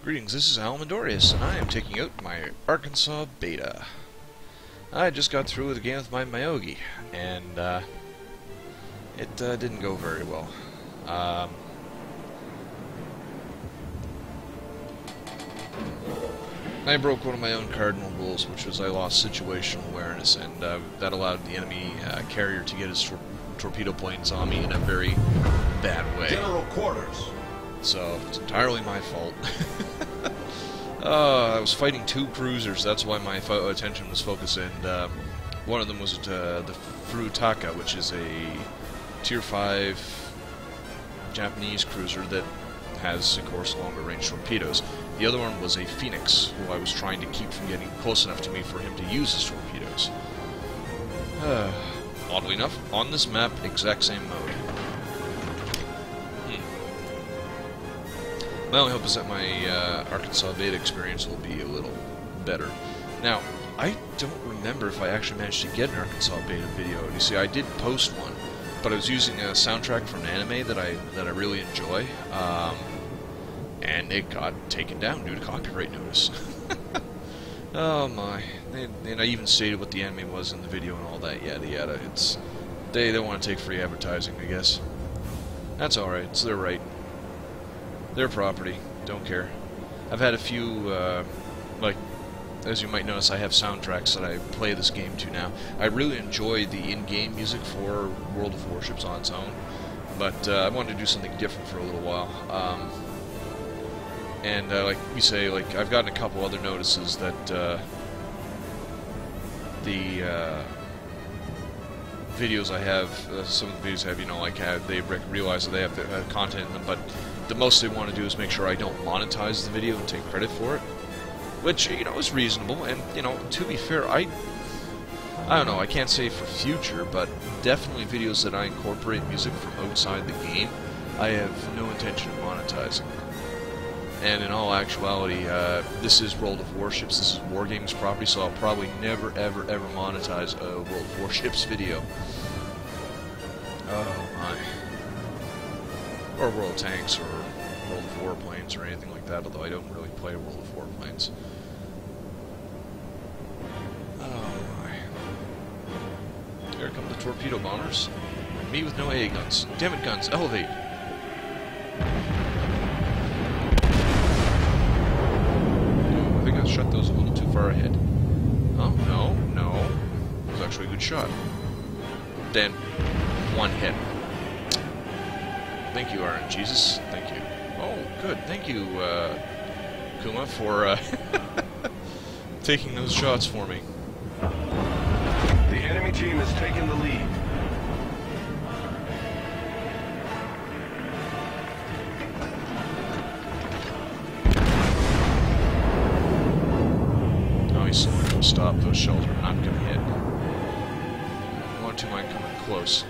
Greetings, this is Almendorius, and I am taking out my Arkansas beta. I just got through with a game with my Myogi, and it didn't go very well. I broke one of my own cardinal rules, which was I lost situational awareness, and that allowed the enemy carrier to get his torpedo planes on me in a very bad way. General quarters. So, it's entirely my fault. I was fighting two cruisers, that's why my attention was focused, and one of them was the Furutaka, which is a Tier 5 Japanese cruiser that has, of course, longer range torpedoes. The other one was a Phoenix, who I was trying to keep from getting close enough to me for him to use his torpedoes. Oddly enough, on this map, exact same mode. My only hope is that my Arkansas beta experience will be a little better. Now, I don't remember if I actually managed to get an Arkansas beta video. You see, I did post one, but I was using a soundtrack from an anime that I really enjoy, and it got taken down due to copyright notice. Oh my! And I even stated what the anime was in the video and all that, yada yada. They don't want to take free advertising, I guess. That's all right. It's their right. Their property. Don't care. I've had a few, like, as you might notice, I have soundtracks that I play this game to now. I really enjoy the in-game music for World of Warships on its own, but I wanted to do something different for a little while. And like you say, like, I've gotten a couple other notices that the videos I have, some of the videos have, you know, like, they realize that they have the content in them, but the most they want to do is make sure I don't monetize the video and take credit for it, which, you know, is reasonable. And, you know, to be fair, I don't know, I can't say for future, but definitely videos that I incorporate music from outside the game, I have no intention of monetizing. And in all actuality, this is World of Warships, this is Wargames property, so I'll probably never, ever, ever monetize a World of Warships video. Oh my. Or World of Tanks, or World of Warplanes, or anything like that, although I don't really play World of Warplanes. Oh my. Here come the torpedo bombers. Me with no A guns. Damn it, guns, elevate! I think I shot those a little too far ahead. Oh, no, no. That was actually a good shot. Then, one hit. Thank you, RNG. Jesus. Thank you. Oh, good. Thank you, Kuma, for taking those shots for me. The enemy team has taken the lead. Oh, he's going to stop. Those shells are not going to hit. One or two might come in close.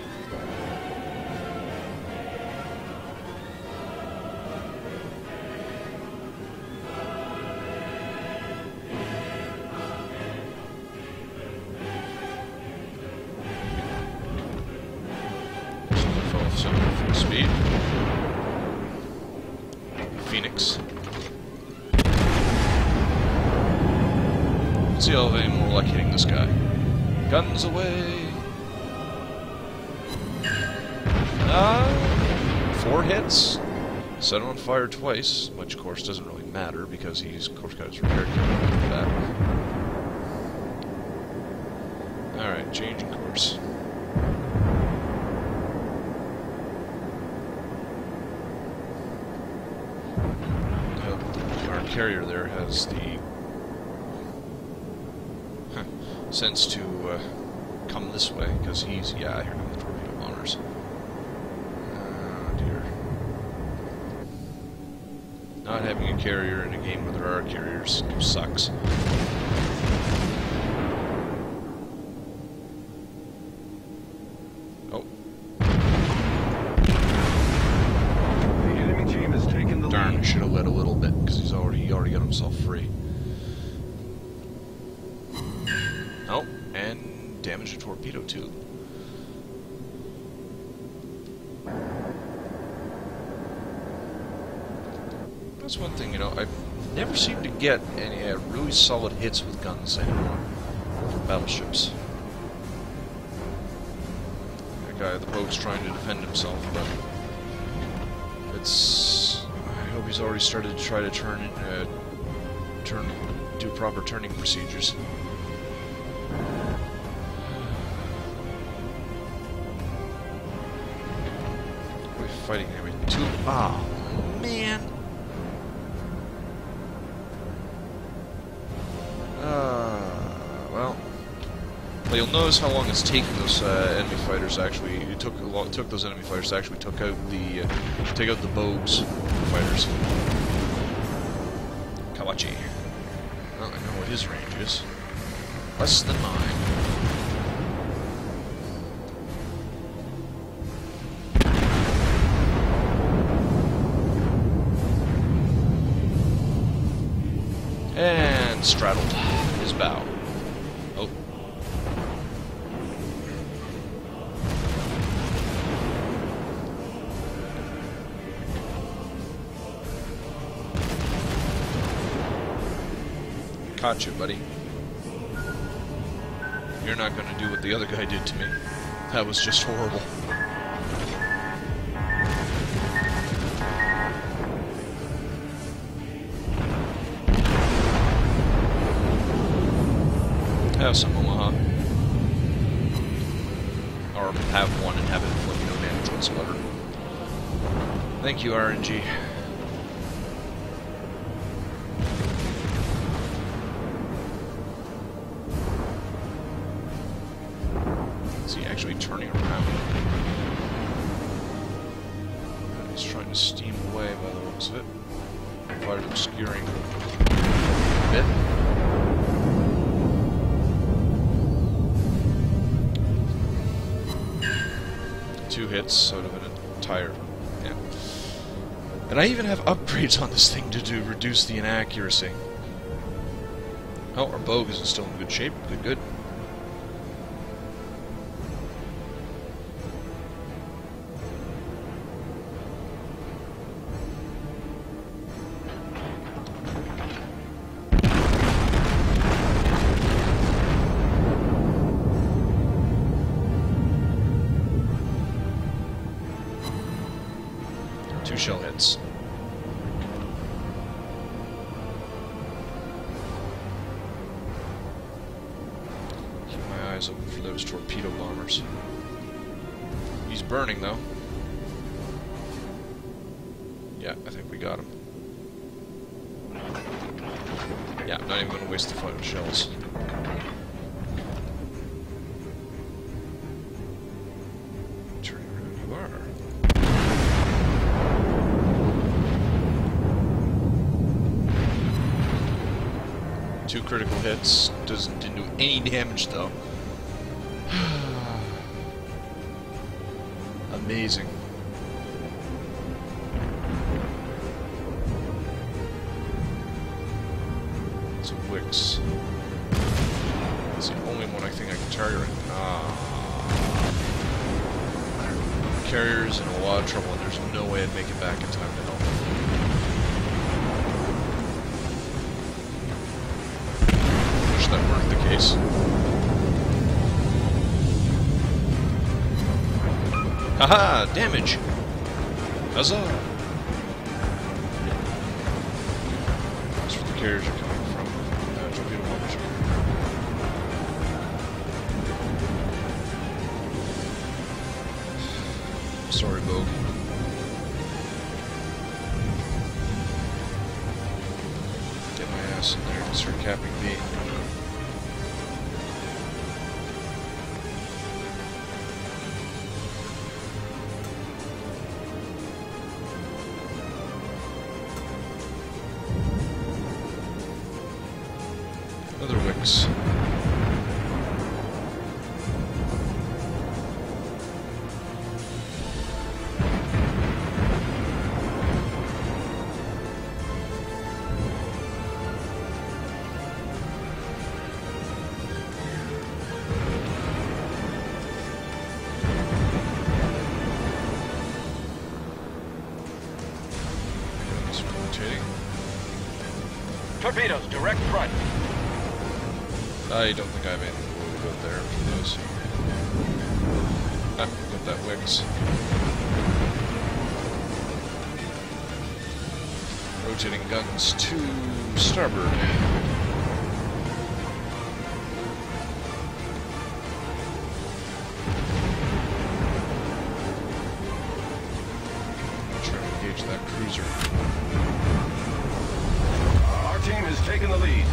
Full speed. Phoenix. See how I'm more like hitting this guy. Guns away! 4 hits. Set him on fire twice, which of course doesn't really matter because he's of course got his repair kit for that. Alright, changing course. Our carrier there has the sense to come this way, because he's, yeah, here come the torpedo bombers. Oh dear. Not having a carrier in a game where there are carriers sucks. Oh. The enemy team has taken the lead. Darn, I should have led a little bit, because he already got himself free. Oh, and damaged a torpedo too. That's one thing, you know, never seem to get any really solid hits with guns anymore from battleships. That guy at the boat's trying to defend himself, but it's... I hope he's already started to try to do proper turning procedures. We're fighting every two... Oh, man! Well, you'll notice how long it's taking those enemy fighters actually. It took those enemy fighters to actually take out the Bogues fighters. Kawachi. Well, I know what his range is. Less than mine. And straddled his bow. Oh. Caught you, buddy. You're not gonna do what the other guy did to me. That was just horrible. Have some Omaha. Or have one and have it inflict no damage whatsoever. Thank you, RNG. Is he actually turning around? He's trying to steam away by the looks of it. Fighter obscuring a bit. Two hits, so it would have been a tire. Yeah. And I even have upgrades on this thing to reduce the inaccuracy. Oh, our Bogue is still in good shape. Good, good. Two shell hits. Keep my eyes open for those torpedo bombers. He's burning, though. Yeah, I think we got him. Yeah, I'm not even going to waste the final shells. Turning around you are. Two critical hits. Didn't do any damage, though. Amazing. It's a Wix. It's the only one I think I can target right now. Carrier's in a lot of trouble, and there's no way I'd make it back in time to help. That weren't the case. Haha! Damage! Huzzah! That's where the carriers are coming from. Torpedo bombers. Sorry, Bogue. Get my ass in there and start capping me. Other wicks. He's rotating. Torpedoes, direct front. I don't think I have anything really good there for those. Ah, got that Wix. Rotating guns to starboard. Try to engage that cruiser. Our team has taken the lead.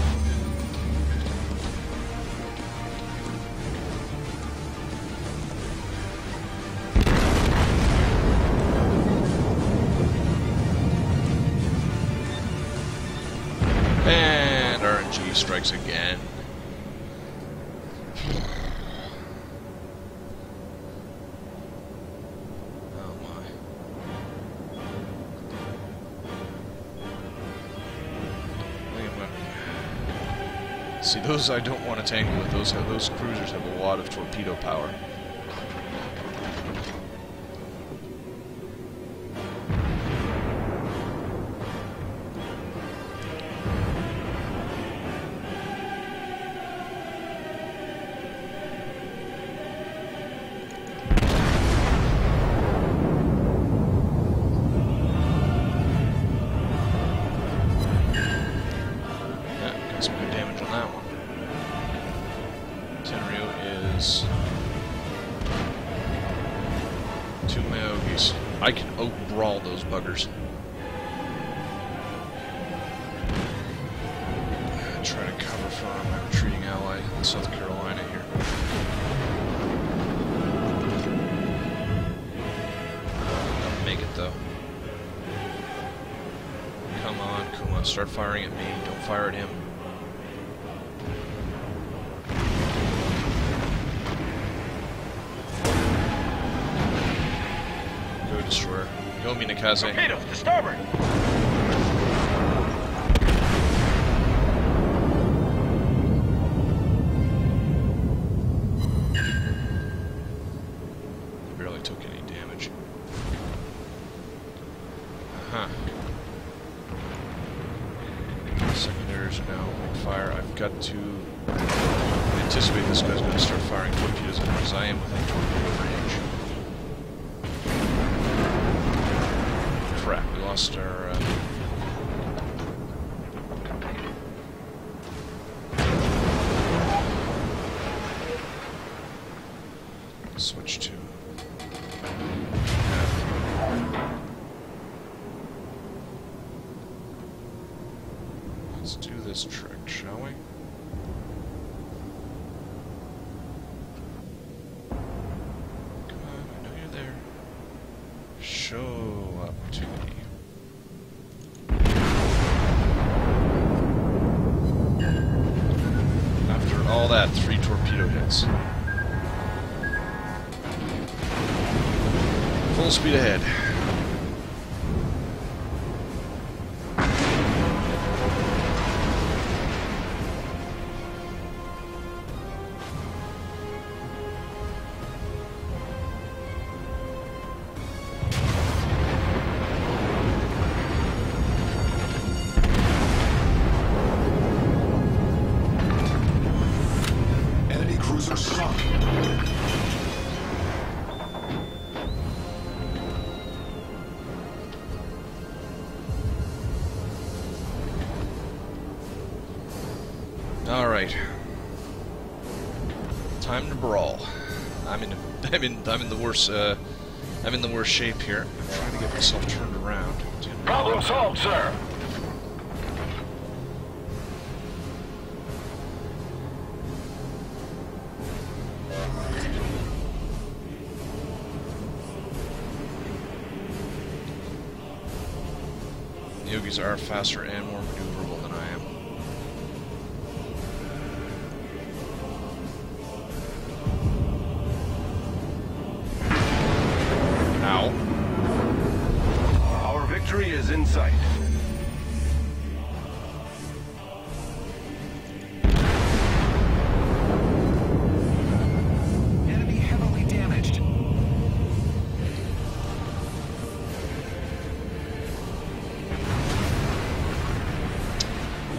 And RNG strikes again. Oh my. See, those I don't want to tangle with. Those cruisers have a lot of torpedo power. Some good damage on that one. Tenryu is 2 Myogis. I can out-brawl those buggers. Try to cover for my retreating ally in South Carolina here. Don't make it though. Come on, Kuma, start firing at me. Don't fire at him. Destroyer. Go, Minakaze. Torpedoes to starboard. Barely took any damage. Uh-huh. Secondaries are now on fire. I've got to anticipate this guy's going to start firing torpedoes as I am within torpedo range. Crap, we lost our, switch to... Let's do this trick, shall we? Come on, I know you're there. Show up to me. After all that, 3 torpedo hits. Full speed ahead. All right, time to brawl. I'm in the worst shape here. I'm trying to get myself turned around. Problem solved, sir. The Yogis are faster and more maneuverable than I am. Ow. Our victory is in sight. Enemy heavily damaged.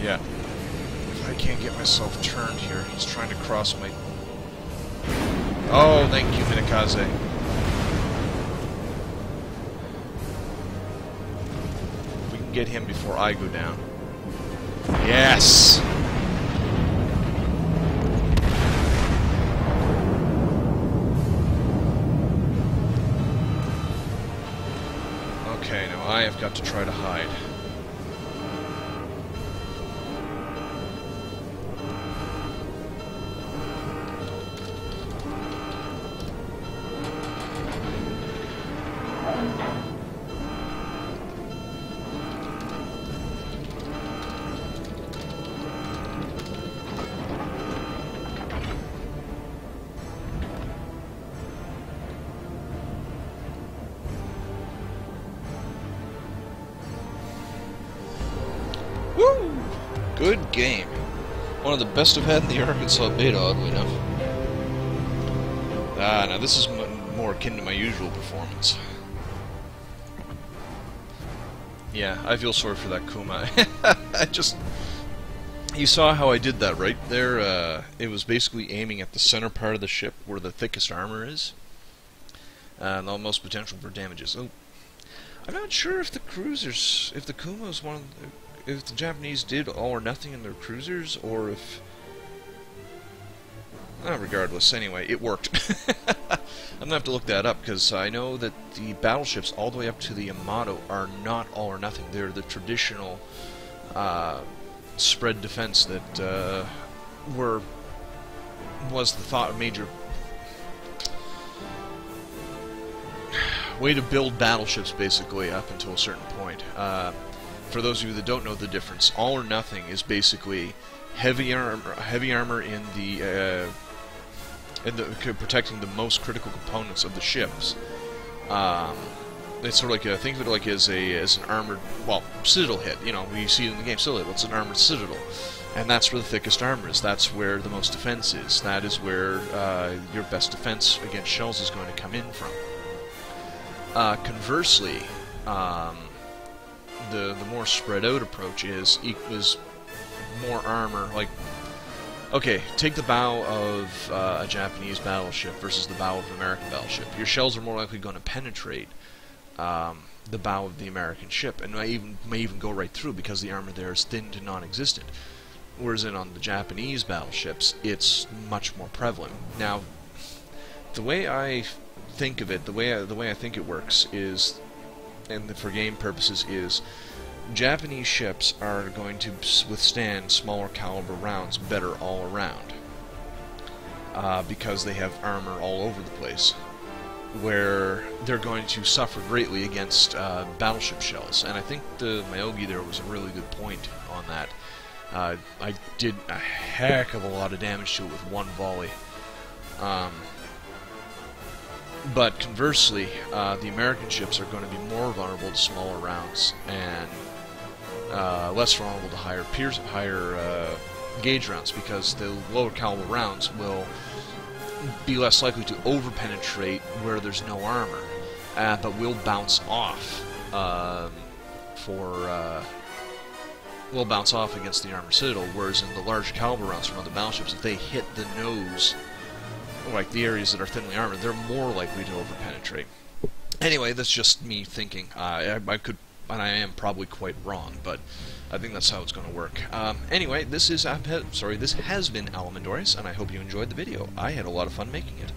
Yeah. If I can't get myself turned here, he's trying to cross my... Oh, thank you, Minakaze. We can get him before I go down. Yes! Okay, now I have got to try to hide. Woo! Good game. One of the best I've had in the Arkansas beta, oddly enough. Now this is more akin to my usual performance. Yeah, I feel sorry for that Kuma. You saw how I did that, right? There, it was basically aiming at the center part of the ship where the thickest armor is. And the most potential for damages. Oh, I'm not sure if the cruisers, if the Kuma is one of the... If the Japanese did all or nothing in their cruisers, or if... regardless, anyway, it worked. I'm gonna have to look that up, because I know that the battleships all the way up to the Yamato are not all or nothing. They're the traditional spread defense that was the thought major way to build battleships, basically, up until a certain point. For those of you that don't know the difference, all or nothing is basically heavy armor in the protecting the most critical components of the ships. It's sort of like think of it like as an armored, well, citadel hit. You know, we see it in the game citadel. It's an armored citadel, and that's where the thickest armor is. That's where the most defense is. That is where your best defense against shells is going to come in from. Conversely, the more spread out approach is more armor. Like, okay, take the bow of a Japanese battleship versus the bow of an American battleship. Your shells are more likely going to penetrate the bow of the American ship, and may even go right through, because the armor there is thin to non-existent. Whereas on the Japanese battleships, it's much more prevalent. Now, the way I think of it, the way I think it works is, and for game purposes, is Japanese ships are going to withstand smaller caliber rounds better all around, because they have armor all over the place, where they're going to suffer greatly against battleship shells. And I think the Myogi there was a really good point on that. I did a heck of a lot of damage to it with one volley. But conversely, the American ships are going to be more vulnerable to smaller rounds, and less vulnerable to higher gauge rounds, because the lower caliber rounds will be less likely to over-penetrate where there's no armor, but will bounce off will bounce off against the armor citadel, whereas in the large caliber rounds from other battleships, if they hit the nose, like the areas that are thinly armored, they're more likely to over-penetrate. Anyway, that's just me thinking. I could, and I am probably quite wrong, but I think that's how it's going to work. Anyway, this has been Alamendorius, and I hope you enjoyed the video. I had a lot of fun making it.